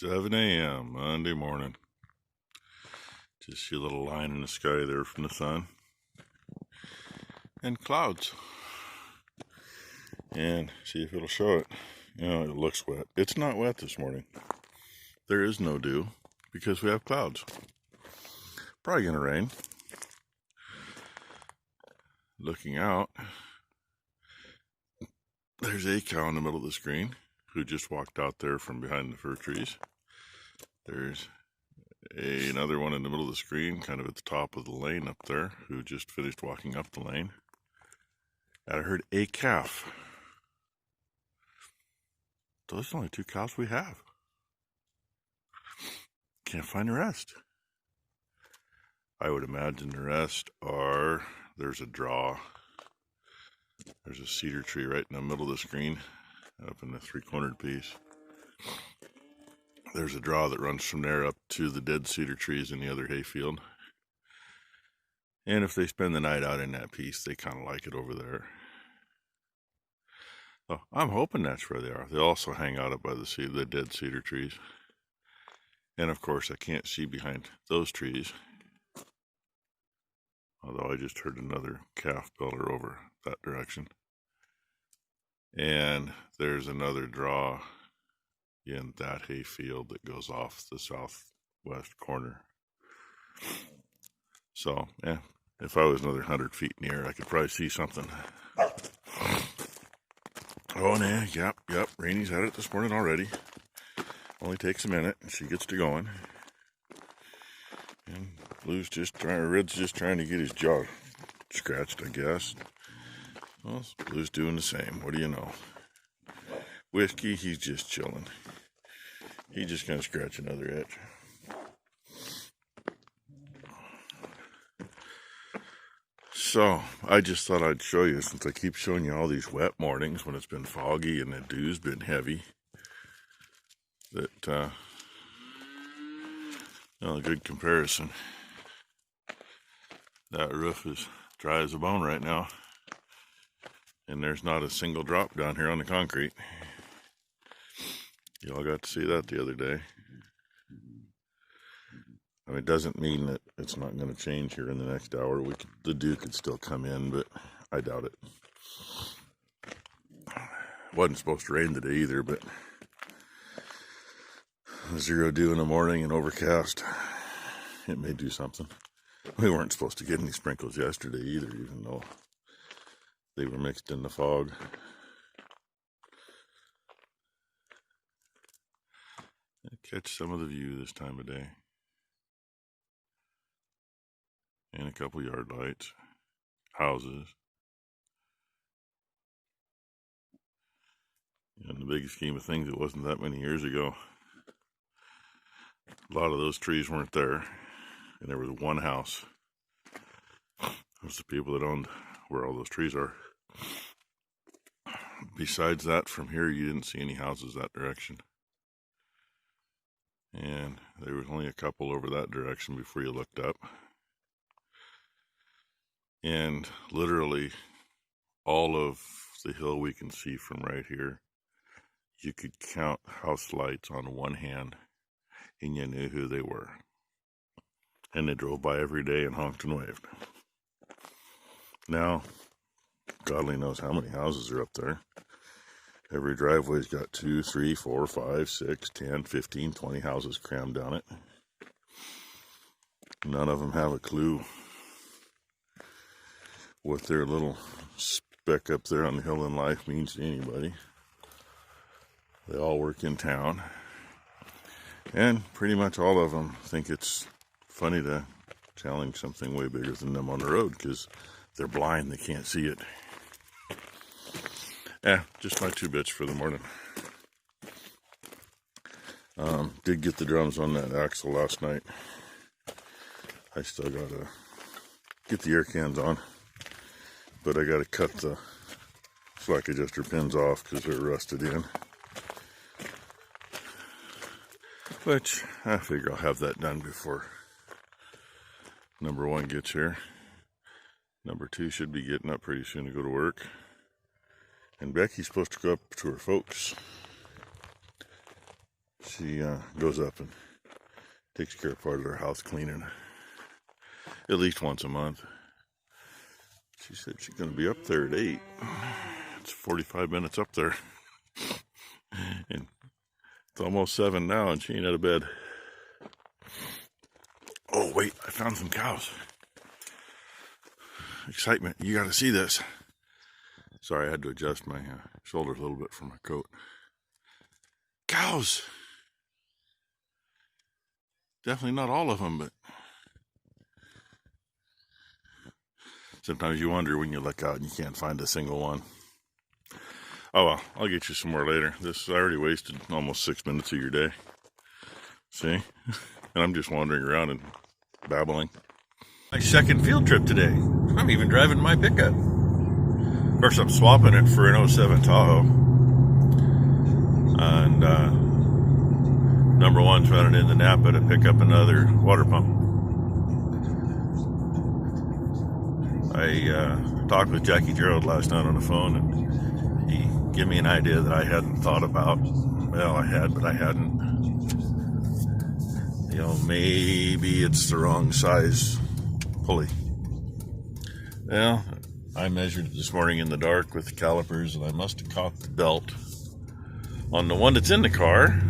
7 a.m. Monday morning. Just see a little line in the sky there from the sun. And clouds. And see if it'll show it. You know, it looks wet. It's not wet this morning. There is no dew because we have clouds. Probably gonna rain. Looking out, there's a cow in the middle of the screen who just walked out there from behind the fir trees. There's another one in the middle of the screen, kind of at the top of the lane up there, who just finished walking up the lane. And I heard a calf. Those are the only two cows we have. Can't find the rest. I would imagine the rest are, there's a draw. There's a cedar tree right in the middle of the screen, up in the three-cornered piece. There's a draw that runs from there up to the dead cedar trees in the other hayfield. And if they spend the night out in that piece, they kind of like it over there. So I'm hoping that's where they are. They also hang out up by the dead cedar trees. And of course, I can't see behind those trees. Although I just heard another calf belter over that direction. And there's another draw in that hayfield that goes off the southwest corner. So, yeah, if I was another 100 feet in the air, I could probably see something. Oh, yeah, yep, Rainy's had it this morning already. Only takes a minute, and she gets to going. And Red's just trying to get his jaw scratched, I guess. Well, Blue's doing the same. What do you know? Whiskey, he's just chilling. He's just gonna scratch another itch. So, I just thought I'd show you, since I keep showing you all these wet mornings when it's been foggy and the dew's been heavy, that, a good comparison. That roof is dry as a bone right now. And there's not a single drop down here on the concrete. Y'all got to see that the other day. I mean, it doesn't mean that it's not going to change here in the next hour. The dew could still come in, but I doubt it. Wasn't supposed to rain today either, but 0 dew in the morning and overcast. It may do something. We weren't supposed to get any sprinkles yesterday either, even though they were mixed in the fog. Catch some of the view this time of day. And a couple yard lights, houses. In the big scheme of things, it wasn't that many years ago. A lot of those trees weren't there, and there was one house. It was the people that owned where all those trees are. Besides that, from here, you didn't see any houses that direction. And there was only a couple over that direction before you looked up. And literally all of the hill we can see from right here, you could count house lights on one hand and you knew who they were. And they drove by every day and honked and waved. Now, God only knows how many houses are up there. Every driveway's got 2, 3, 4, 5, 6, 10, 15, 20 houses crammed down it. None of them have a clue what their little speck up there on the hill in life means to anybody. They all work in town. And pretty much all of them think it's funny to challenge something way bigger than them on the road because they're blind, they can't see it. Yeah, just my 2 bits for the morning. Did get the drums on that axle last night. I still gotta get the air cans on, but I gotta cut the slack adjuster pins off because they're rusted in. Which I figure I'll have that done before number 1 gets here. Number 2 should be getting up pretty soon to go to work. And Becky's supposed to go up to her folks. She goes up and takes care of part of her house cleaning at least once a month. She said she's going to be up there at 8. It's 45 minutes up there. And it's almost 7 now and she ain't out of bed. Oh, wait, I found some cows. Excitement. You got to see this. Sorry, I had to adjust my shoulders a little bit for my coat. Cows! Definitely not all of them, but sometimes you wonder when you look out and you can't find a single one. Oh well, I'll get you some more later. I already wasted almost 6 minutes of your day. See? And I'm just wandering around and babbling. My second field trip today. I'm even driving my pickup. Of course, I'm swapping it for an 07 Tahoe. And number one's running in the Napa to pick up another water pump. I talked with Jackie Gerald last night on the phone, and he gave me an idea that I hadn't thought about. Well, I had, but I hadn't. You know, maybe it's the wrong size pulley. Well, I measured it this morning in the dark with the calipers, and I must have caught the belt on the one that's in the car,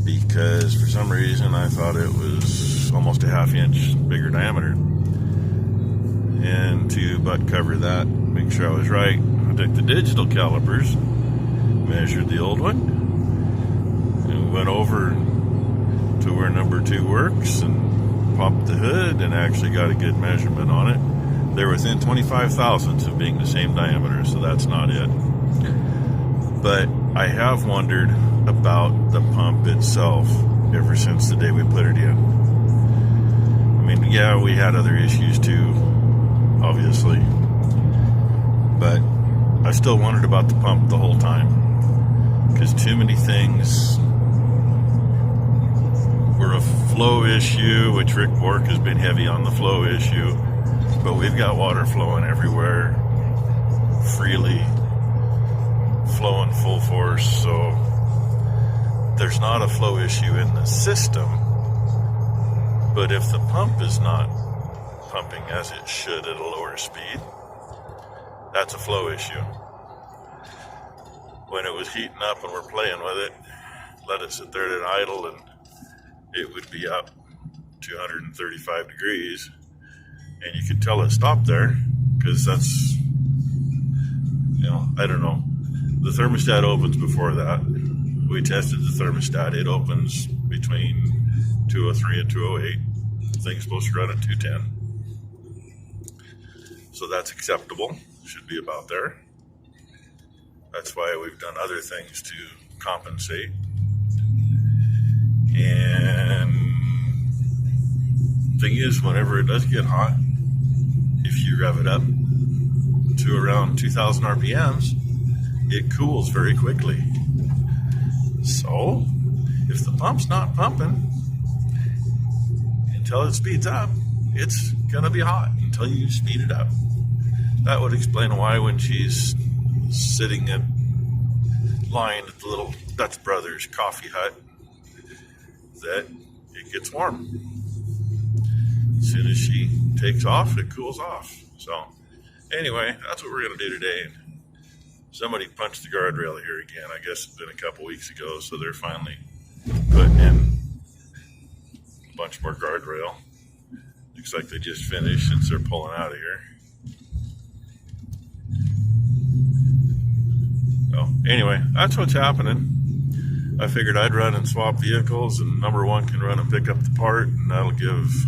because for some reason I thought it was almost a ½ inch bigger diameter. And to butt cover that, make sure I was right, I took the digital calipers, measured the old one, and went over to where number 2 works and popped the hood and actually got a good measurement on it. They're within 25 thousandths of being the same diameter, so that's not it. But I have wondered about the pump itself ever since the day we put it in. I mean, yeah, we had other issues too, obviously, but I still wondered about the pump the whole time, because too many things were a flow issue, which Rick Bork has been heavy on the flow issue, but we've got water flowing everywhere, freely, flowing full force, so there's not a flow issue in the system. But if the pump is not pumping as it should at a lower speed, that's a flow issue. When it was heating up and we're playing with it, let it sit there at idle and it would be up 235 degrees, and you could tell it stopped there, because that's, you know, I don't know. The thermostat opens before that. We tested the thermostat. It opens between 203 and 208. The thing's supposed to run at 210. So that's acceptable. Should be about there. That's why we've done other things to compensate. And thing is, whenever it does get hot, if you rev it up to around 2,000 RPMs, it cools very quickly. So, if the pump's not pumping until it speeds up, it's gonna be hot until you speed it up. That would explain why when she's sitting lying at the little Dutch Brothers coffee hut, that it gets warm. As soon as she takes off, it cools off. So, anyway, that's what we're gonna do today. Somebody punched the guardrail here again. I guess it's been a couple weeks ago, so they're finally putting in a bunch more guardrail. Looks like they just finished since they're pulling out of here. So anyway, that's what's happening. I figured I'd run and swap vehicles, and number one can run and pick up the part, and that'll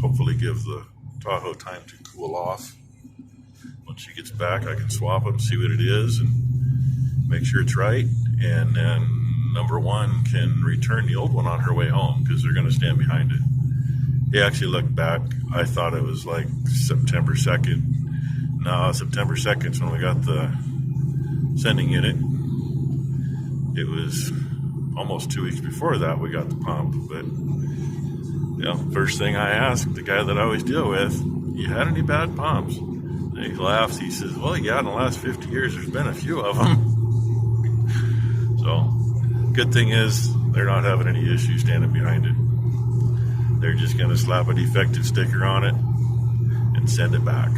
hopefully give the Tahoe time to cool off. Once she gets back, I can swap them, see what it is, and make sure it's right, and then number one can return the old one on her way home, because they're going to stand behind it. He actually looked back. I thought it was like September 2nd. No, September 2nd is when we got the sending unit. It was almost 2 weeks before that we got the pump, but you know, first thing I asked the guy that I always deal with, you had any bad pumps? And he laughs. He says, well, yeah, in the last 50 years, there's been a few of them. So, good thing is they're not having any issues standing behind it. They're just going to slap a defective sticker on it and send it back.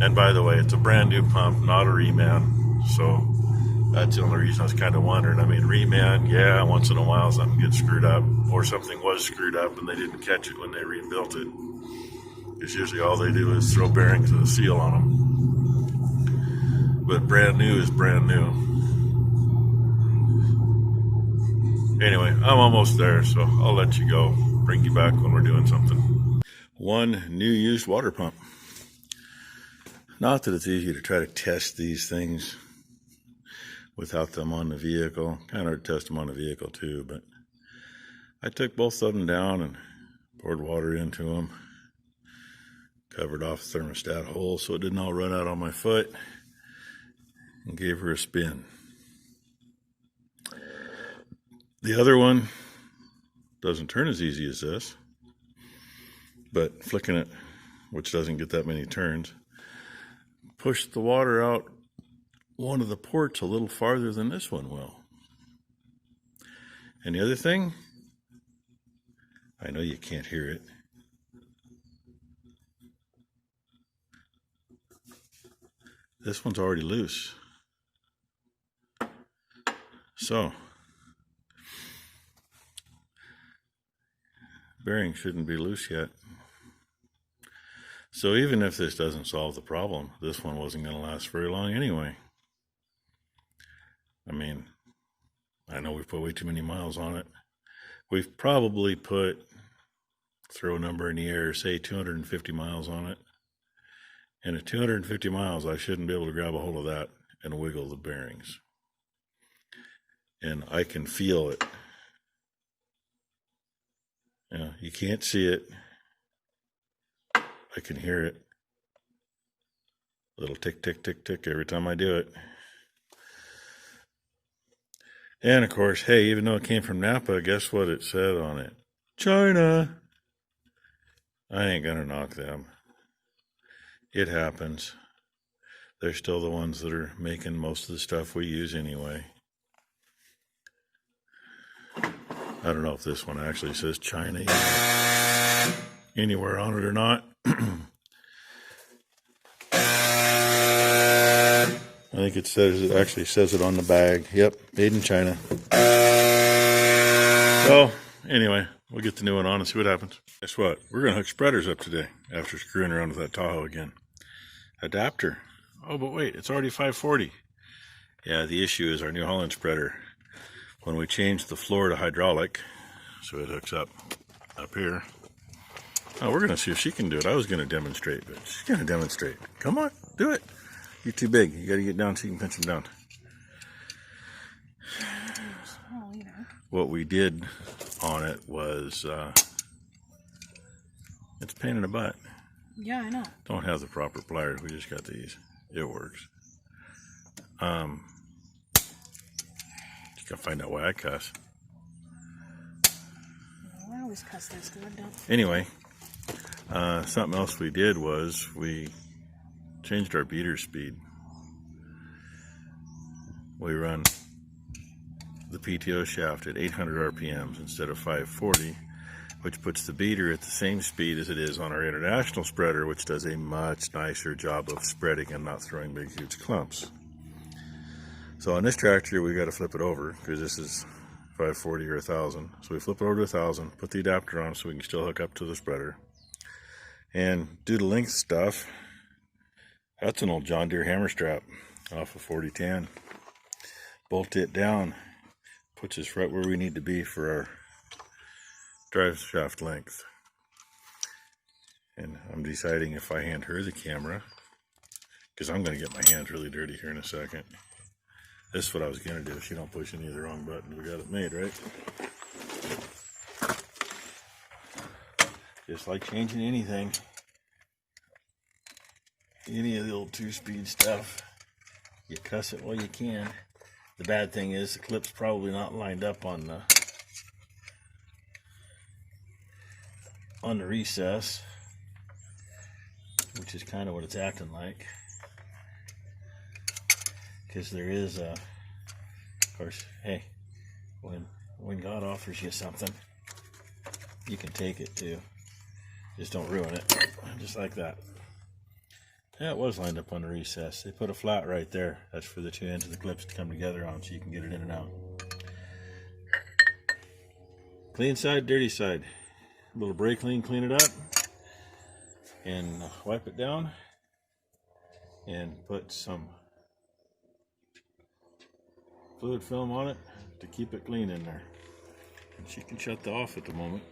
And by the way, it's a brand new pump, not a reman. So that's the only reason I was kind of wondering. I mean, reman, yeah, once in a while something gets screwed up, or something was screwed up and they didn't catch it when they rebuilt it. Because usually all they do is throw bearings and a seal on them. But brand new is brand new. Anyway, I'm almost there, so I'll let you go. Bring you back when we're doing something. One new used water pump. Not that it's easy to try to test these things without them on the vehicle. Kind of hard to test them on the vehicle too, but I took both of them down and poured water into them. Covered off the thermostat hole so it didn't all run out on my foot, and gave her a spin. The other one doesn't turn as easy as this, but flicking it, which doesn't get that many turns, pushed the water out one of the ports a little farther than this one will. And the other thing, I know you can't hear it, this one's already loose. So, bearing shouldn't be loose yet. So even if this doesn't solve the problem, this one wasn't going to last very long anyway. I mean, I know we've put way too many miles on it. We've probably put, throw a number in the air, say 250 miles on it. And at 250 miles, I shouldn't be able to grab a hold of that and wiggle the bearings. And I can feel it. Yeah, you can't see it. I can hear it. A little tick, tick, tick, tick every time I do it. And of course, hey, even though it came from Napa, guess what it said on it? China. I ain't gonna knock them. It happens. They're still the ones that are making most of the stuff we use anyway. I don't know if this one actually says China anywhere on it or not. I think it says, it actually says it on the bag. Yep, made in China. So, anyway, we'll get the new one on and see what happens. Guess what? We're going to hook spreaders up today after screwing around with that Tahoe again. Adapter. Oh, but wait, it's already 540. Yeah, the issue is our New Holland spreader. When we changed the floor to hydraulic, so it hooks up here. Oh, we're going to see if she can do it. I was going to demonstrate, but she's going to demonstrate. Come on, do it. You're too big. You got to get down so you can pinch them down. Oh, yeah. What we did on it was, it's a pain in the butt. Yeah, I know. Don't have the proper pliers. We just got these. It works. You can find out why I cuss. No, I always cuss this because I don't. Anyway, something else we did was we changed our beater speed. We run the PTO shaft at 800 RPMs instead of 540, which puts the beater at the same speed as it is on our international spreader, which does a much nicer job of spreading and not throwing big, huge clumps. So on this tractor, we got to flip it over because this is 540 or 1000. So we flip it over to 1000, put the adapter on so we can still hook up to the spreader. And do the length stuff. That's an old John Deere hammer strap off of 4010. Bolt it down, puts us right where we need to be for our drive shaft length. And I'm deciding if I hand her the camera, because I'm going to get my hands really dirty here in a second. This is what I was going to do if she don't push any of the wrong buttons. We got it made, right? Just like changing anything. Any of the old 2-speed stuff, you cuss it while you can. The bad thing is the clip's probably not lined up on the recess, which is kind of what it's acting like. Because there is of course, hey, when God offers you something, you can take it too. Just don't ruin it. Just like that. Yeah, it was lined up on the recess. They put a flat right there. That's for the two ends of the clips to come together on so you can get it in and out. Clean side, dirty side. A little brake clean, clean it up. And wipe it down. And put some fluid film on it to keep it clean in there. And she can shut off at the moment.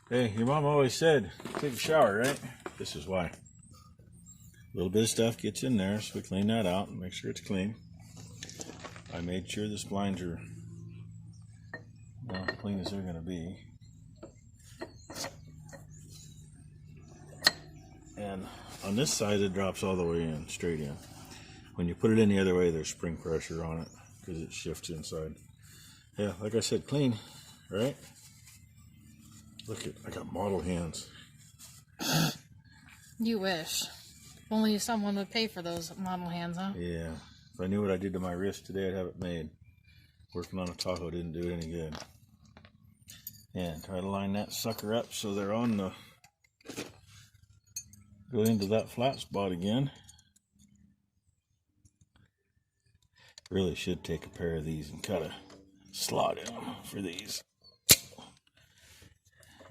Hey, your mom always said, take a shower, right? This is why. A little bit of stuff gets in there, so we clean that out and make sure it's clean. I made sure the splines are clean as they're going to be. And on this side, it drops all the way in, straight in. When you put it in the other way, there's spring pressure on it because it shifts inside. Yeah, like I said, clean, right? Look I got model hands. You wish. Only someone would pay for those model hands, huh? Yeah. If I knew what I did to my wrist today, I'd have it made. Working on a Tahoe didn't do it any good. And try to line that sucker up so they're on the... Go into that flat spot again. Really should take a pair of these and cut a slot in them for these.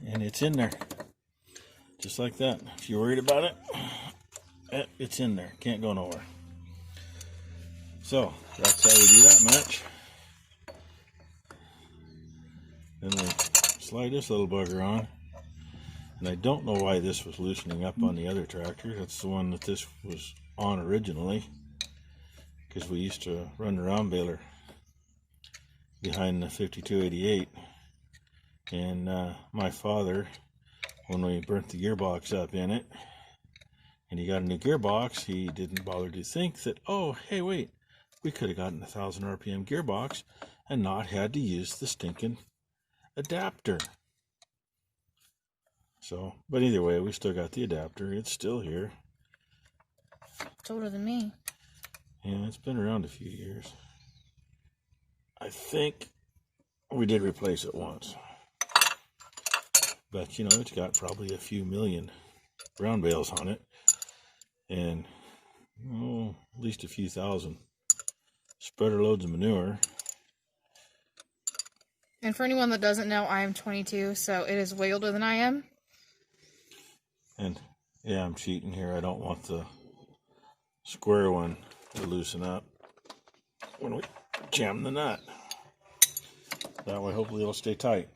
And it's in there. Just like that. If you're worried about it, it's in there. Can't go nowhere. So, that's how we do that much. Then we slide this little bugger on. And I don't know why this was loosening up on the other tractor. That's the one that this was on originally. Because we used to run the round baler behind the 5288. And my father, when we burnt the gearbox up in it, and he got a new gearbox, he didn't bother to think that, oh, hey, wait, we could have gotten a 1,000 RPM gearbox and not had to use the stinking adapter. So, but either way, we still got the adapter. It's still here. It's older than me. Yeah, it's been around a few years. I think we did replace it once. But, you know, it's got probably a few million round bales on it. And, at least a few thousand spreader loads of manure. And for anyone that doesn't know, I am 22, so it is way older than I am. And, yeah, I'm cheating here. I don't want the square one to loosen up when we jam the nut. That way, hopefully, it'll stay tight.